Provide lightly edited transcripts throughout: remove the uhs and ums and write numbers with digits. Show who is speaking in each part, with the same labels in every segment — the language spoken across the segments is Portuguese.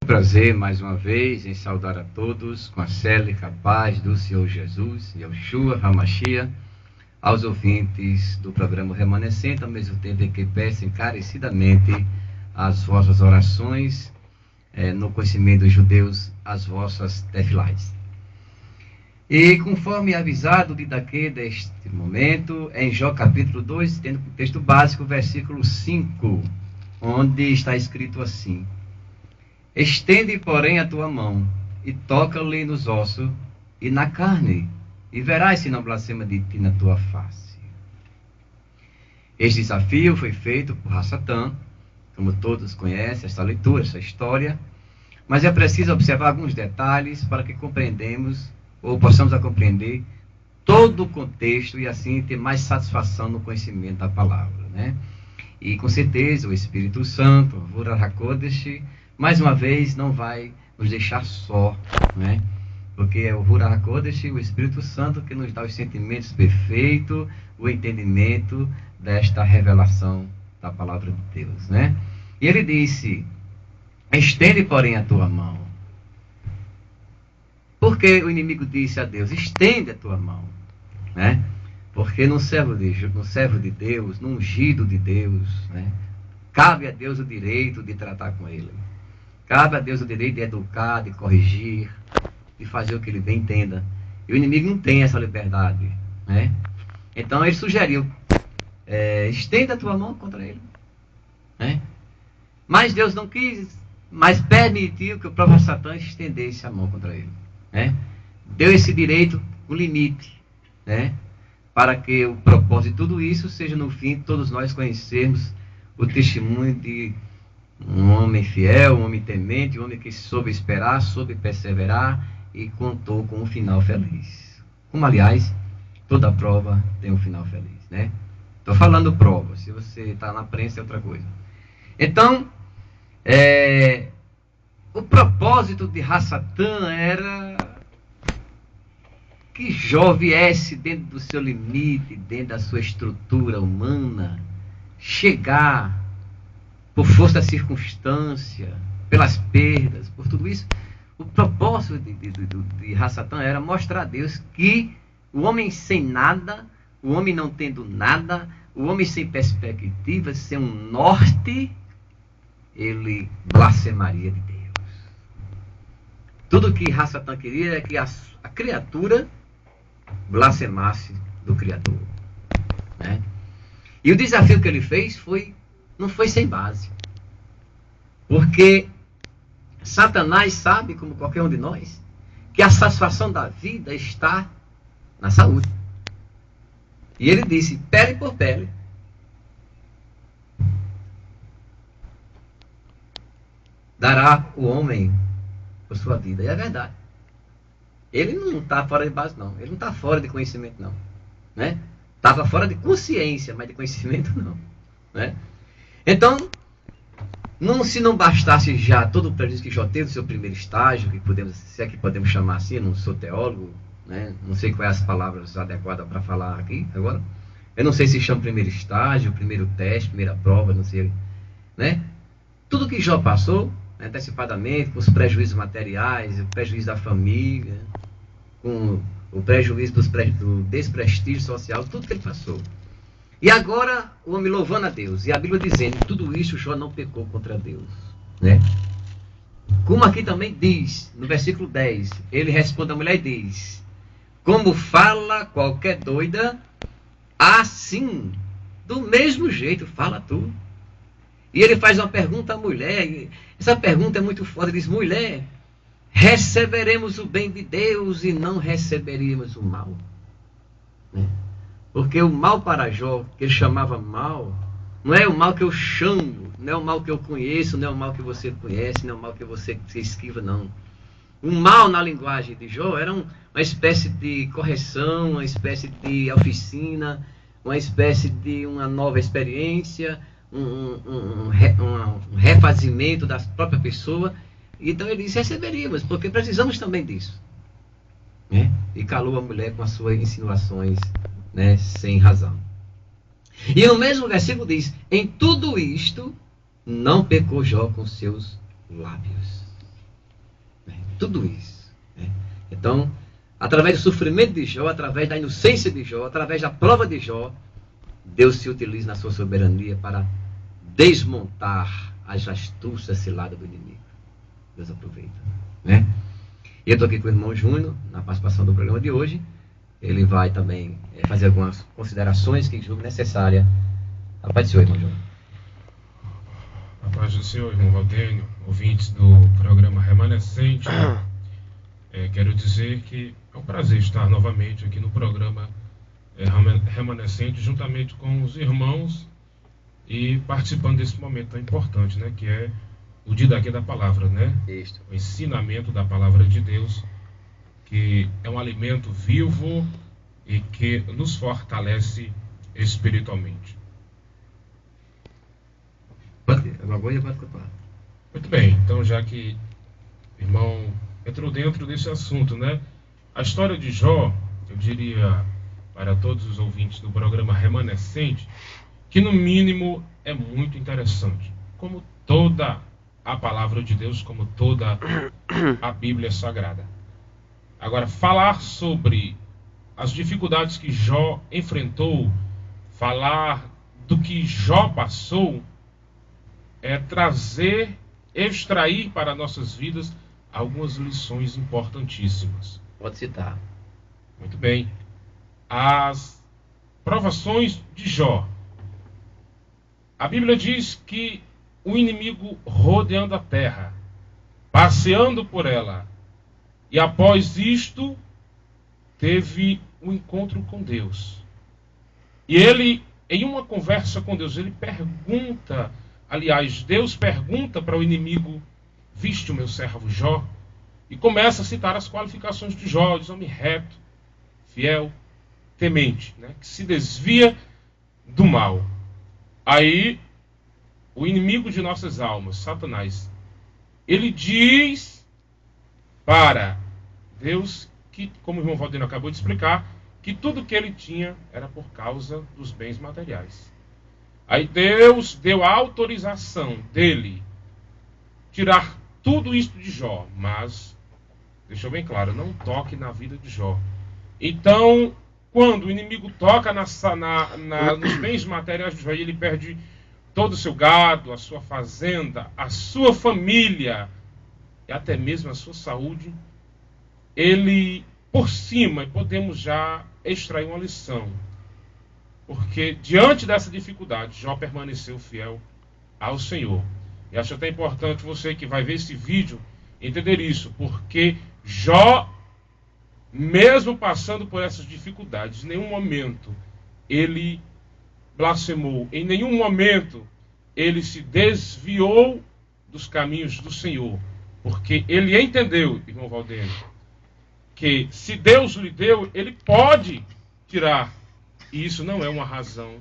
Speaker 1: Prazer mais uma vez em saudar a todos com a célebre paz do Senhor Jesus, Yeshua HaMashiach, aos ouvintes do programa Remanescente, ao mesmo tempo em que peço encarecidamente as vossas orações, no conhecimento dos judeus, as vossas tefilais. E conforme avisado deste momento, em Jó capítulo 2, tendo o texto básico, versículo 5, onde está escrito assim: Estende, porém, a tua mão, e toca-lhe nos ossos e na carne, e verás se não blasfema de ti na tua face. Este desafio foi feito por Hassatan, como todos conhecem esta leitura, esta história, mas é preciso observar alguns detalhes para que compreendemos, ou possamos compreender, todo o contexto e assim ter mais satisfação no conhecimento da palavra, né? E com certeza o Espírito Santo, Ruach HaKodesh, mais uma vez, não vai nos deixar só, né? Porque é o Ruach HaKodesh, o Espírito Santo, que nos dá os sentimentos perfeitos, o entendimento desta revelação da palavra de Deus, né? E ele disse: estende, porém, a tua mão. Porque o inimigo disse a Deus: estende a tua mão, né? Porque no servo de Deus, no ungido de Deus, né, cabe a Deus o direito de tratar com ele. Cabe a Deus o direito de educar, de corrigir, de fazer o que ele bem entenda. E o inimigo não tem essa liberdade, né? Então ele sugeriu: estenda a tua mão contra ele, né? Mas Deus não quis, mas permitiu que o próprio Satã estendesse a mão contra ele, né? Deu esse direito, um limite, né? Para que o propósito de tudo isso seja, no fim, todos nós conhecermos o testemunho de um homem fiel, um homem temente, um homem que soube esperar, soube perseverar e contou com um final feliz. Como, aliás, toda prova tem um final feliz, né? Estou falando prova, se você está na prensa é outra coisa. Então, o propósito de Hassatan era que Jó viesse dentro do seu limite, dentro da sua estrutura humana, chegar por força da circunstância, pelas perdas, por tudo isso. O propósito de Hassatan era mostrar a Deus que o homem sem nada, o homem não tendo nada, o homem sem perspectiva, sem um norte, ele blasfemaria de Deus. Tudo que Hassatan queria é que a criatura blasfemasse do Criador, né? E o desafio que ele fez não foi sem base. Porque Satanás sabe, como qualquer um de nós, que a satisfação da vida está na saúde. E ele disse: pele por pele. Dará o homem por sua vida. E é verdade. Ele não está fora de base, não. Ele não está fora de conhecimento, não, né? Estava fora de consciência, mas de conhecimento, não, né? Então, se não bastasse já todo o prejuízo que Jó teve no seu primeiro estágio, se é que podemos chamar assim, eu não sou teólogo, né? Não sei quais as palavras adequadas para falar aqui agora. Eu não sei se chama primeiro estágio, primeiro teste, primeira prova, não sei, né? Tudo que Jó passou, antecipadamente, com os prejuízos materiais, o prejuízo da família, com o prejuízo do desprestígio social, tudo que ele passou. E agora o homem louvando a Deus. E a Bíblia dizendo: tudo isso Jó não pecou contra Deus, né? Como aqui também diz, no versículo 10, ele responde à mulher e diz: como fala qualquer doida, assim, do mesmo jeito fala tu. E ele faz uma pergunta à mulher, e essa pergunta é muito forte. Ele diz: mulher, receberemos o bem de Deus e não receberíamos o mal, né? Porque o mal para Jó, que ele chamava mal, não é o mal que eu chamo, não é o mal que eu conheço, não é o mal que você conhece, não é o mal que você se esquiva, não. O mal, na linguagem de Jó, era uma espécie de correção, uma espécie de oficina, uma espécie de uma nova experiência, um refazimento da própria pessoa. Então ele disse: receberíamos, porque precisamos também disso, né? E calou a mulher com as suas insinuações, né, sem razão. E no mesmo versículo diz: em tudo isto não pecou Jó com seus lábios. Tudo isso. Né? Então, através do sofrimento de Jó, através da inocência de Jó, através da prova de Jó, Deus se utiliza na sua soberania para desmontar as astúcias ciladas do inimigo. Deus aproveita. Né? E eu estou aqui com o irmão Júnior, na participação do programa de hoje. Ele vai também fazer algumas considerações que julgo necessárias. A paz do Senhor, irmão Júnior.
Speaker 2: A paz do Senhor, irmão Valdênio, ouvintes do programa Remanescente. Quero dizer que é um prazer estar novamente aqui no programa Remanescente, juntamente com os irmãos e participando desse momento tão importante, né, que é o Didaquê da Palavra, né?
Speaker 1: Isso.
Speaker 2: O ensinamento da Palavra de Deus, que é um alimento vivo e que nos fortalece espiritualmente. Muito bem, então já que o irmão entrou dentro desse assunto, né? A história de Jó, eu diria para todos os ouvintes do programa Remanescente, que no mínimo é muito interessante. Como toda a palavra de Deus, como toda a Bíblia Sagrada. Agora, falar sobre as dificuldades que Jó enfrentou, falar do que Jó passou, é extrair para nossas vidas algumas lições importantíssimas.
Speaker 1: Pode citar.
Speaker 2: Muito bem. As provações de Jó. A Bíblia diz que o inimigo rodeando a terra, passeando por ela, e após isto, teve um encontro com Deus. E ele, em uma conversa com Deus, ele pergunta, aliás, Deus pergunta para o inimigo: viste o meu servo Jó? E começa a citar as qualificações de Jó, diz homem reto, fiel, temente, né, que se desvia do mal. Aí, o inimigo de nossas almas, Satanás, ele diz para Deus que, como o irmão Valdino acabou de explicar, que tudo que ele tinha era por causa dos bens materiais. Aí Deus deu a autorização dele tirar tudo isso de Jó, mas deixou bem claro, não toque na vida de Jó. Então, quando o inimigo toca nos bens materiais de Jó, ele perde todo o seu gado, a sua fazenda, a sua família e até mesmo a sua saúde. Ele, por cima, podemos já extrair uma lição. Porque diante dessa dificuldade, Jó permaneceu fiel ao Senhor. E acho até importante você que vai ver esse vídeo entender isso, porque Jó, mesmo passando por essas dificuldades, em nenhum momento ele blasfemou, em nenhum momento ele se desviou dos caminhos do Senhor, porque ele entendeu, irmão Valdênio, que se Deus lhe deu, ele pode tirar, e isso não é uma razão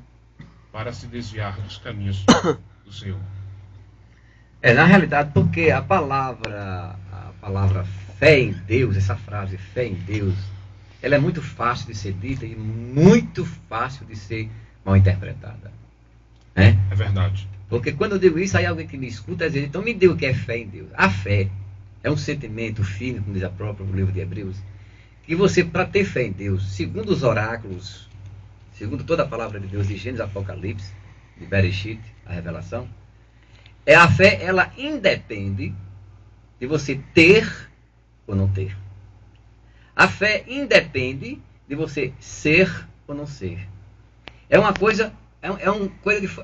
Speaker 2: para se desviar dos caminhos do Senhor.
Speaker 1: Na realidade, porque a palavra fé em Deus, essa frase fé em Deus, ela é muito fácil de ser dita e muito fácil de ser mal interpretada. Né?
Speaker 2: É verdade.
Speaker 1: Porque quando eu digo isso, aí alguém que me escuta diz, então me diga o que é fé em Deus. A fé é um sentimento fino, como diz a própria no livro de Hebreus, que você, para ter fé em Deus, segundo os oráculos, segundo toda a palavra de Deus de Gênesis, Apocalipse, de Bereshit, a revelação, a fé, ela independe de você ter ou não ter. A fé independe de você ser ou não ser. É uma coisa,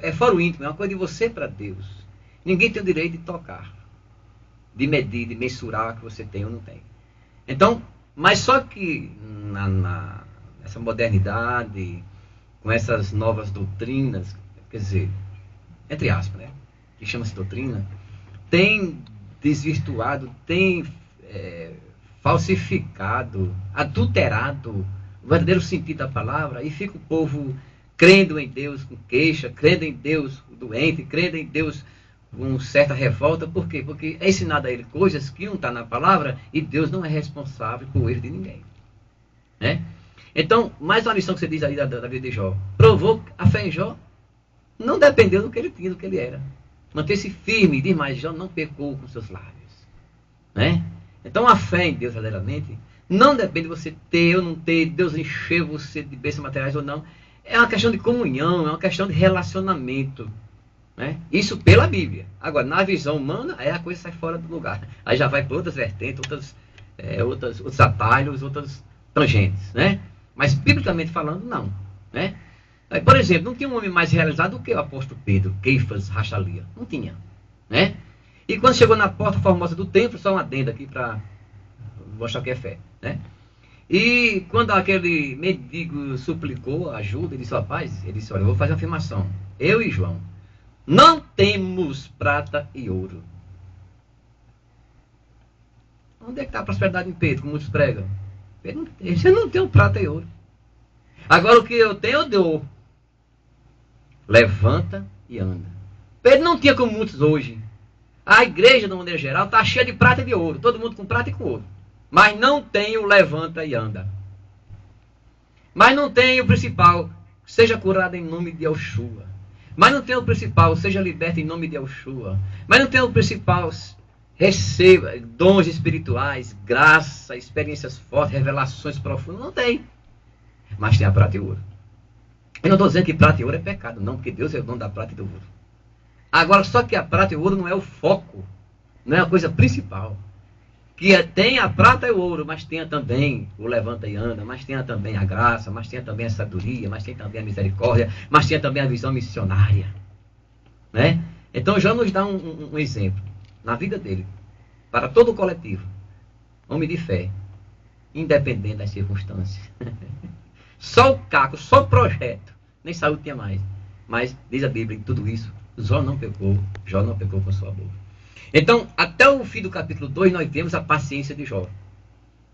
Speaker 1: é fora o íntimo, é uma coisa de você para Deus. Ninguém tem o direito de tocar, de medir, de mensurar o que você tem ou não tem. Então, mas só que nessa modernidade, com essas novas doutrinas, quer dizer, entre aspas, né, que chama-se doutrina, tem desvirtuado, tem falsificado, adulterado o verdadeiro sentido da palavra, e fica o povo crendo em Deus com queixa, crendo em Deus doente, crendo em Deus com certa revolta. Por quê? Porque é ensinado a ele coisas que não estão na palavra e Deus não é responsável por erro de ninguém. Né? Então, mais uma lição que você diz aí da vida de Jó. Provou que a fé em Jó não dependeu do que ele tinha, do que ele era. Manter-se firme, diz mais, Jó não pecou com seus lábios. Né? Então a fé em Deus, verdadeiramente, não depende de você ter ou não ter, Deus encher você de bênçãos materiais ou não. É uma questão de comunhão, é uma questão de relacionamento. Né? Isso pela Bíblia. Agora, na visão humana, aí a coisa sai fora do lugar. Aí já vai por outras vertentes, outros atalhos, outras tangentes. Né? Mas, biblicamente falando, não. Né? Aí, por exemplo, não tinha um homem mais realizado do que o apóstolo Pedro, Keifas, Rachalia. Não tinha. Né? E quando chegou na porta formosa do templo, só uma adenda aqui para mostrar que é fé. Né? E quando aquele mendigo suplicou ajuda, ele disse, rapaz, ele disse, olha, eu vou fazer uma afirmação. Eu e João não temos prata e ouro. Onde é que está a prosperidade em Pedro, como muitos pregam? Pedro não tem prata e ouro. Agora o que eu tenho, eu dou. Levanta e anda. Pedro não tinha como muitos hoje. A igreja, de uma maneira geral, está cheia de prata e de ouro. Todo mundo com prata e com ouro. Mas não tem o levanta e anda. Mas não tem o principal, seja curado em nome de Yeshua. Mas não tem o principal, seja liberto em nome de Yeshua. Mas não tem o principal, receba dons espirituais, graça, experiências fortes, revelações profundas. Não tem. Mas tem a prata e o ouro. Eu não estou dizendo que prata e ouro é pecado, não, porque Deus é o dono da prata e do ouro. Agora, só que a prata e o ouro não é o foco, não é a coisa principal. Que tem a prata e o ouro, mas tenha também o levanta e anda, mas tenha também a graça, mas tenha também a sabedoria, mas tenha também a misericórdia, mas tenha também a visão missionária. Né? Então, João nos dá um exemplo na vida dele, para todo o coletivo, homem de fé, independente das circunstâncias. Só o caco, só o projeto, nem saúde tinha mais. Mas, diz a Bíblia, em tudo isso, Jó não pecou com sua boca. Então, até o fim do capítulo 2, nós vemos a paciência de Jó.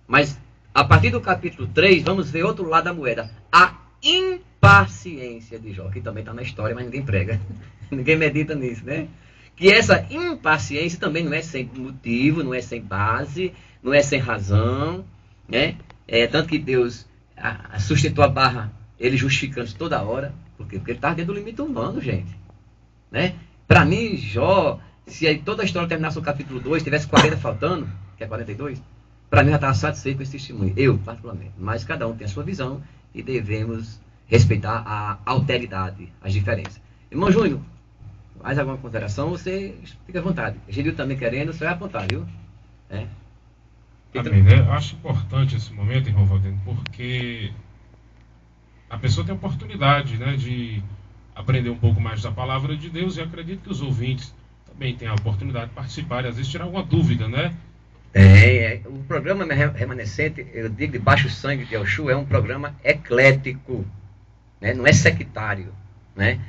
Speaker 1: Mas, a partir do capítulo 3, vamos ver outro lado da moeda. A impaciência de Jó, que também está na história, mas ninguém prega. Ninguém medita nisso, né? Que essa impaciência também não é sem motivo, não é sem base, não é sem razão, né? Tanto que Deus sustentou a barra, ele justificando toda hora. Por quê? Porque ele estava dentro do limite humano, gente. Né? Para mim, Jó... Se aí toda a história terminasse no capítulo 2, tivesse 40 faltando, que é 42, para mim já estava satisfeito com esse testemunho. Eu, particularmente. Mas cada um tem a sua visão e devemos respeitar a alteridade, as diferenças. Irmão Júnior, mais alguma consideração? Você fica à vontade. Gilio também querendo, você vai apontar, viu?
Speaker 2: Amém, né? Eu acho importante esse momento, irmão Valdeno, porque a pessoa tem a oportunidade, né, de aprender um pouco mais da palavra de Deus, e acredito que os ouvintes também tem a oportunidade de participar e às vezes tirar alguma dúvida, né?
Speaker 1: O programa Remanescente, eu digo de baixo sangue de Yeshua, é um programa eclético, né? Não é sectário, né?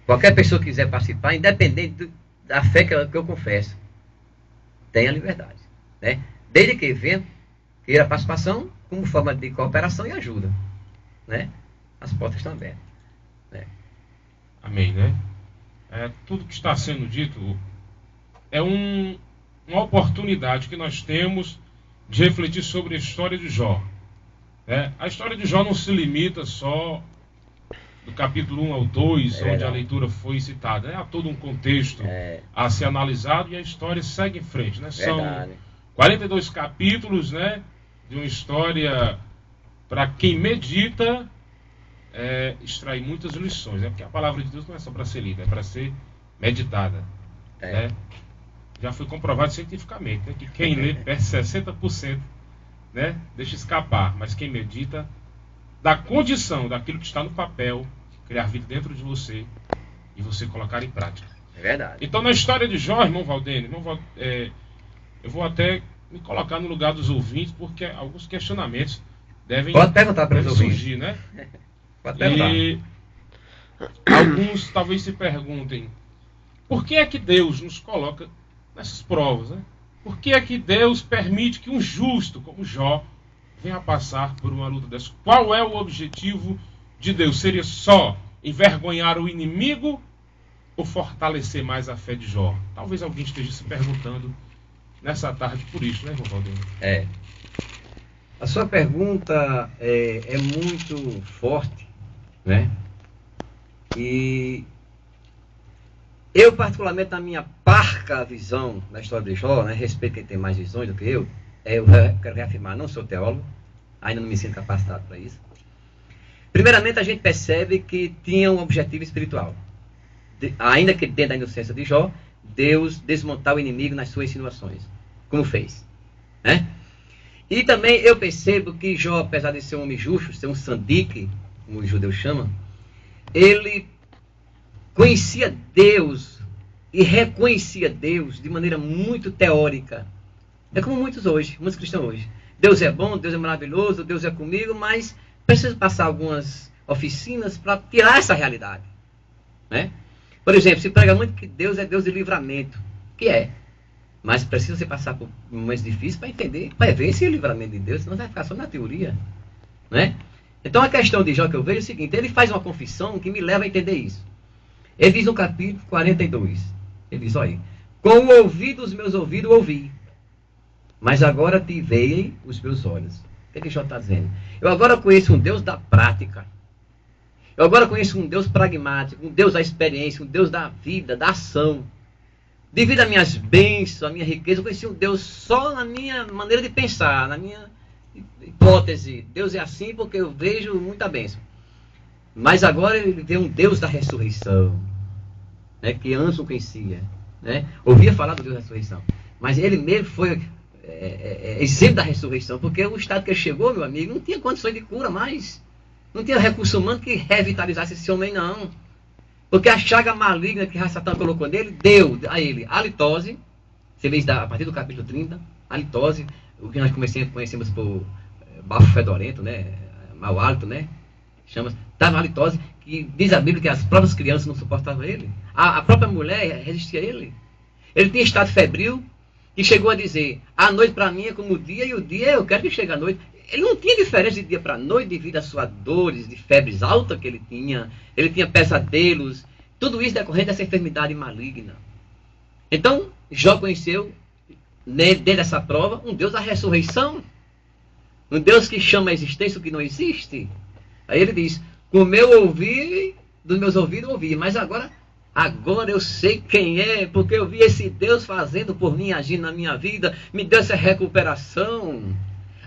Speaker 1: Qualquer pessoa que quiser participar, independente da fé que eu confesso, tem a liberdade, né? Desde que venha, queira a participação como forma de cooperação e ajuda, né? As portas estão abertas, né?
Speaker 2: Amém, né? Tudo que está sendo dito é uma oportunidade que nós temos de refletir sobre a história de Jó. A história de Jó não se limita só do capítulo 1 ao 2, onde a leitura foi citada. Há todo um contexto a ser analisado e a história segue em frente. Né? São 42 capítulos, né, de uma história para quem medita, extrair muitas lições. Porque a palavra de Deus não é só para ser lida, é para ser meditada. Né? Já foi comprovado cientificamente, né, que quem lê perde 60%, né, deixa escapar, mas quem medita dá condição daquilo que está no papel, criar vida dentro de você e você colocar em prática.
Speaker 1: É verdade.
Speaker 2: Então, na história de Jó, irmão Valdene, eu vou até me colocar no lugar dos ouvintes, porque alguns questionamentos devem surgir, né?
Speaker 1: Pode perguntar.
Speaker 2: E alguns talvez se perguntem: por que é que Deus nos coloca nessas provas, né? Por que é que Deus permite que um justo como Jó venha a passar por uma luta dessa? Qual é o objetivo de Deus? Seria só envergonhar o inimigo ou fortalecer mais a fé de Jó? Talvez alguém esteja se perguntando nessa tarde por isso, né, irmão Valdemir?
Speaker 1: A sua pergunta é muito forte, né? E eu, particularmente, na minha parca visão da história de Jó, né, respeito quem tem mais visões do que eu, Eu quero reafirmar, não sou teólogo, ainda não me sinto capacitado para isso. Primeiramente, a gente percebe que tinha um objetivo espiritual. Ainda que dentro da inocência de Jó, Deus desmontar o inimigo nas suas insinuações, como fez, né? E também eu percebo que Jó, apesar de ser um homem justo, ser um sandique, como os judeus chamam, ele conhecia Deus e reconhecia Deus de maneira muito teórica. É como muitos cristãos hoje. Deus é bom, Deus é maravilhoso, Deus é comigo, mas preciso passar algumas oficinas para tirar essa realidade, né? Por exemplo, se prega muito que Deus é Deus de livramento, que é. Mas precisa você passar por momentos difíceis para entender, para ver esse livramento de Deus, senão vai ficar só na teoria, né? Então a questão de Jó que eu vejo é o seguinte, ele faz uma confissão que me leva a entender isso. Ele diz no capítulo 42, ele diz, olha, com o ouvido dos meus ouvidos ouvi, mas agora te veem os meus olhos. O que Jó está dizendo? Eu agora conheço um Deus da prática. Eu agora conheço um Deus pragmático, um Deus da experiência, um Deus da vida, da ação. Devido às minhas bênçãos, à minha riqueza, eu conheci um Deus só na minha maneira de pensar, na minha hipótese. Deus é assim porque eu vejo muita bênção. Mas agora ele vê um Deus da ressurreição, né, que antes não conhecia, né? Ouvia falar do Deus da ressurreição. Mas ele mesmo foi exemplo da ressurreição, porque o estado que ele chegou, meu amigo, não tinha condições de cura mais. Não tinha recurso humano que revitalizasse esse homem, não. Porque a chaga maligna que Satã colocou nele, deu a ele halitose. Você vê isso a partir do capítulo 30. Halitose, o que nós conhecemos por bafo fedorento, né? Mau hálito, né? Chama-se. Estava halitose, que diz a Bíblia que as próprias crianças não suportavam ele. A própria mulher resistia a ele. Ele tinha estado febril e chegou a dizer, a noite para mim é como o dia e o dia eu quero que chegue a noite. Ele não tinha diferença de dia para noite devido às suas dores, de febres altas que ele tinha pesadelos, tudo isso decorrente dessa enfermidade maligna. Então, Jó conheceu, dentro dessa prova, um Deus da ressurreição, um Deus que chama a existência o que não existe. Aí ele diz, com o meu ouvir, dos meus ouvidos ouvi, mas agora eu sei quem é, porque eu vi esse Deus fazendo por mim, agindo na minha vida, me deu essa recuperação.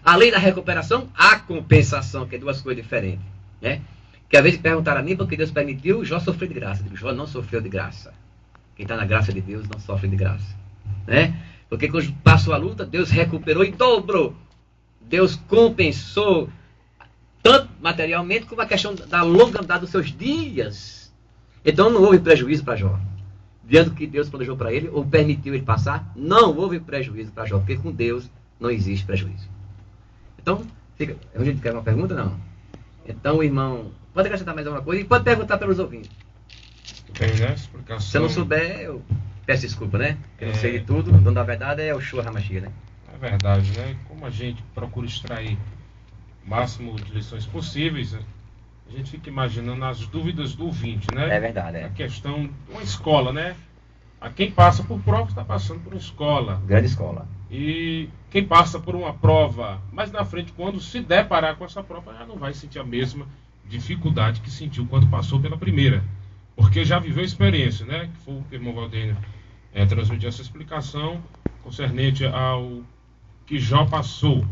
Speaker 1: Além da recuperação, a compensação, que é duas coisas diferentes, né? Que às vezes perguntaram a mim porque Deus permitiu Jó sofrer de graça. Eu digo, Jó não sofreu de graça. Quem está na graça de Deus não sofre de graça, né? Porque quando passou a luta, Deus recuperou e dobrou. Deus compensou, tanto materialmente como a questão da longevidade dos seus dias. Então não houve prejuízo para Jó. Diante do que Deus planejou para ele, ou permitiu ele passar, não houve prejuízo para Jó, porque com Deus não existe prejuízo. Então, fica. A gente quer uma pergunta? Não. Então, irmão, pode acrescentar mais alguma coisa e pode perguntar pelos ouvintes.
Speaker 2: Tem, né? Explicação.
Speaker 1: Se eu não souber, eu peço desculpa, né? Eu não sei de tudo. O dono da verdade é o Shua Hamashia, né?
Speaker 2: É verdade, né? Como a gente procura extrair o máximo de lições possíveis, a gente fica imaginando as dúvidas do ouvinte, né?
Speaker 1: É verdade, é.
Speaker 2: A questão de uma escola, né? A quem passa por prova está passando por uma escola.
Speaker 1: Grande escola.
Speaker 2: E quem passa por uma prova, mais na frente, quando se deparar com essa prova, já não vai sentir a mesma dificuldade que sentiu quando passou pela primeira. Porque já viveu a experiência, né? Que foi o que o irmão Valdênio transmitiu essa explicação concernente ao que Jó passou,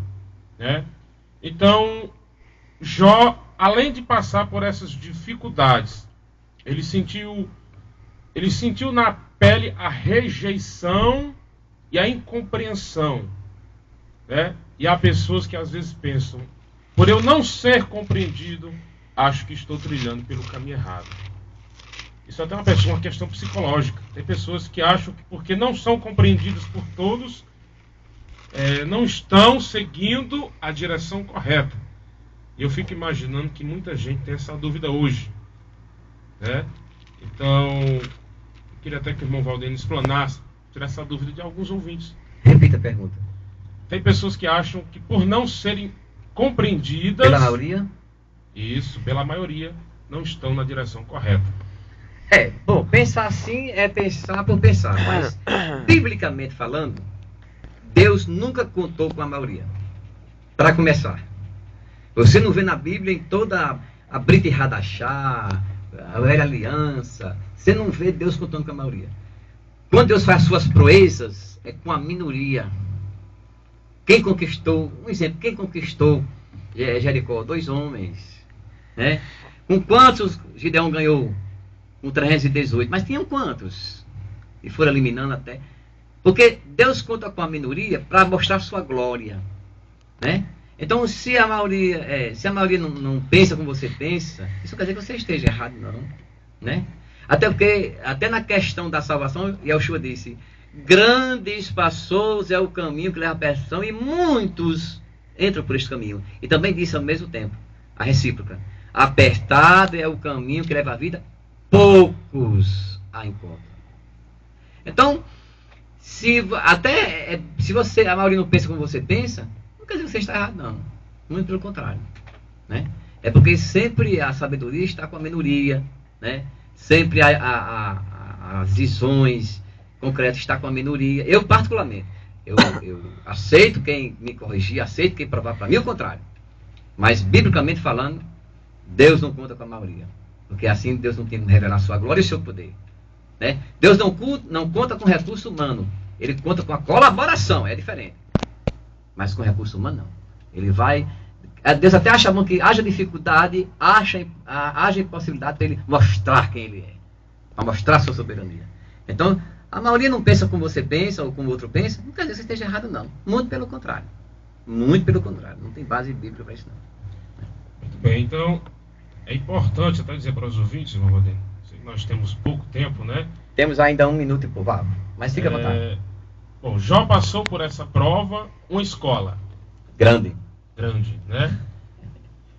Speaker 2: né? Então, Jó, além de passar por essas dificuldades, ele sentiu na pele a rejeição e a incompreensão, né? E há pessoas que às vezes pensam, por eu não ser compreendido, acho que estou trilhando pelo caminho errado. Isso é até uma questão psicológica. Tem pessoas que acham que porque não são compreendidas por todos, não estão seguindo a direção correta. E eu fico imaginando que muita gente tem essa dúvida hoje, né? Então, eu queria até que o irmão Valdênio explanasse, tirar essa dúvida de alguns ouvintes.
Speaker 1: Repita a pergunta.
Speaker 2: Tem pessoas que acham que por não serem compreendidas...
Speaker 1: Pela maioria?
Speaker 2: Isso, pela maioria, não estão na direção correta.
Speaker 1: Bom, pensar assim é pensar por pensar, mas, biblicamente falando, Deus nunca contou com a maioria. Para começar. Você não vê na Bíblia, em toda a Brit Hadashah, a Velha Aliança, você não vê Deus contando com a maioria. Quando Deus faz suas proezas, é com a minoria. Quem conquistou, um exemplo, quem conquistou Jericó? 2 homens. Né? Com quantos Gideão ganhou? Com 318. Mas tinham quantos? E foram eliminando até. Porque Deus conta com a minoria para mostrar sua glória. Né? Então, se a maioria, não pensa como você pensa, isso quer dizer que você esteja errado, não. Né? Até porque, até na questão da salvação, Yeshua disse: grande e espaçoso é o caminho que leva à perdição, e muitos entram por esse caminho. E também disse ao mesmo tempo, a recíproca: apertado é o caminho que leva à vida, poucos a encontram. Então, se a maioria não pensa como você pensa, não quer dizer que você está errado, não. Muito pelo contrário. Né? É porque sempre a sabedoria está com a minoria, né? Sempre as visões concretas estão com a minoria. Eu, particularmente, eu aceito quem me corrigir, aceito quem provar para mim o contrário. Mas, biblicamente falando, Deus não conta com a maioria. Porque assim Deus não tem como revelar sua glória e seu poder. Né? Deus não conta com recurso humano. Ele conta com a colaboração, é diferente. Mas com recurso humano, não. Ele vai... Deus até acha bom que haja dificuldade, haja impossibilidade para ele mostrar quem ele é. Para mostrar sua soberania. Então, a maioria não pensa como você pensa ou como o outro pensa. Não quer dizer que você esteja errado, não. Muito pelo contrário. Muito pelo contrário. Não tem base bíblica para isso, não.
Speaker 2: Muito bem, então... É importante até dizer para os ouvintes, irmão Rodrigo, nós temos pouco tempo, né?
Speaker 1: Temos ainda 1 minuto e pouco, mas fica à vontade.
Speaker 2: Bom, Jó passou por essa prova, uma escola.
Speaker 1: Grande,
Speaker 2: né?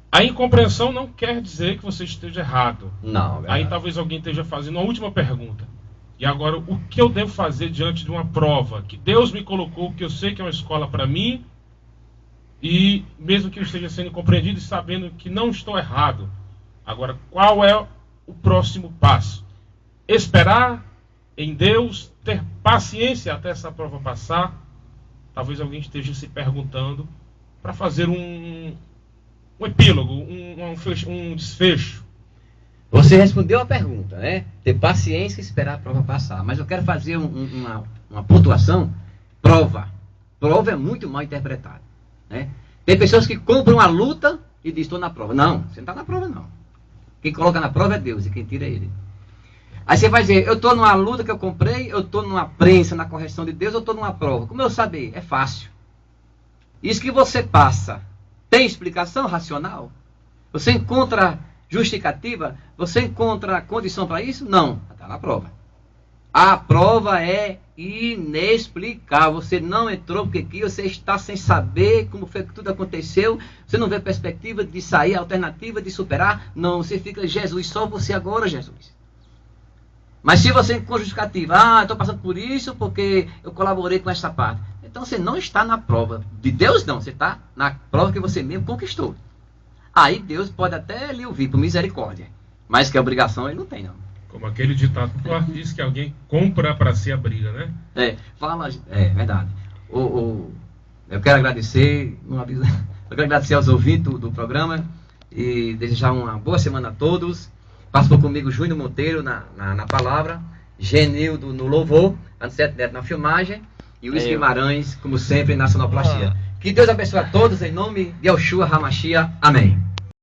Speaker 2: A incompreensão não quer dizer que você esteja errado.
Speaker 1: Não, verdade.
Speaker 2: Aí talvez alguém esteja fazendo uma última pergunta. E agora, o que eu devo fazer diante de uma prova que Deus me colocou, que eu sei que é uma escola para mim, e mesmo que eu esteja sendo compreendido e sabendo que não estou errado. Agora, qual é o próximo passo? Esperar em Deus, ter paciência até essa prova passar? Talvez alguém esteja se perguntando para fazer um epílogo, um desfecho.
Speaker 1: Você respondeu a pergunta, né? Ter paciência e esperar a prova passar. Mas eu quero fazer uma pontuação. Prova é muito mal interpretado. Né? Tem pessoas que compram a luta e dizem: estou na prova. Não, você não está na prova, não. Quem coloca na prova é Deus e quem tira é Ele. Aí você vai dizer: eu estou numa luta que eu comprei, eu estou numa prensa, na correção de Deus, eu estou numa prova. Como eu saber? É fácil. Isso que você passa tem explicação racional? Você encontra justificativa? Você encontra condição para isso? Não. Está na prova. A prova é inexplicável. Você não entrou porque aqui você está sem saber como foi que tudo aconteceu. Você não vê perspectiva de sair, alternativa de superar. Não, você fica: Jesus, só você agora, Jesus. Mas se você encontra justificativa: estou passando por isso porque eu colaborei com essa parte. Então você não está na prova de Deus, não. Você está na prova que você mesmo conquistou. Aí Deus pode até lhe ouvir por misericórdia. Mas que a obrigação ele não tem, não.
Speaker 2: Como aquele ditado popular diz que alguém compra para si a briga, né?
Speaker 1: É verdade. Eu quero agradecer, aos ouvintes do programa e desejar uma boa semana a todos. Passou comigo Júnior Monteiro na palavra, Genildo no louvor, Aniceto Neto na filmagem e Luiz Guimarães, como sempre, na sonoplastia. Que Deus abençoe a todos em nome de Yeshua HaMashiach. Amém.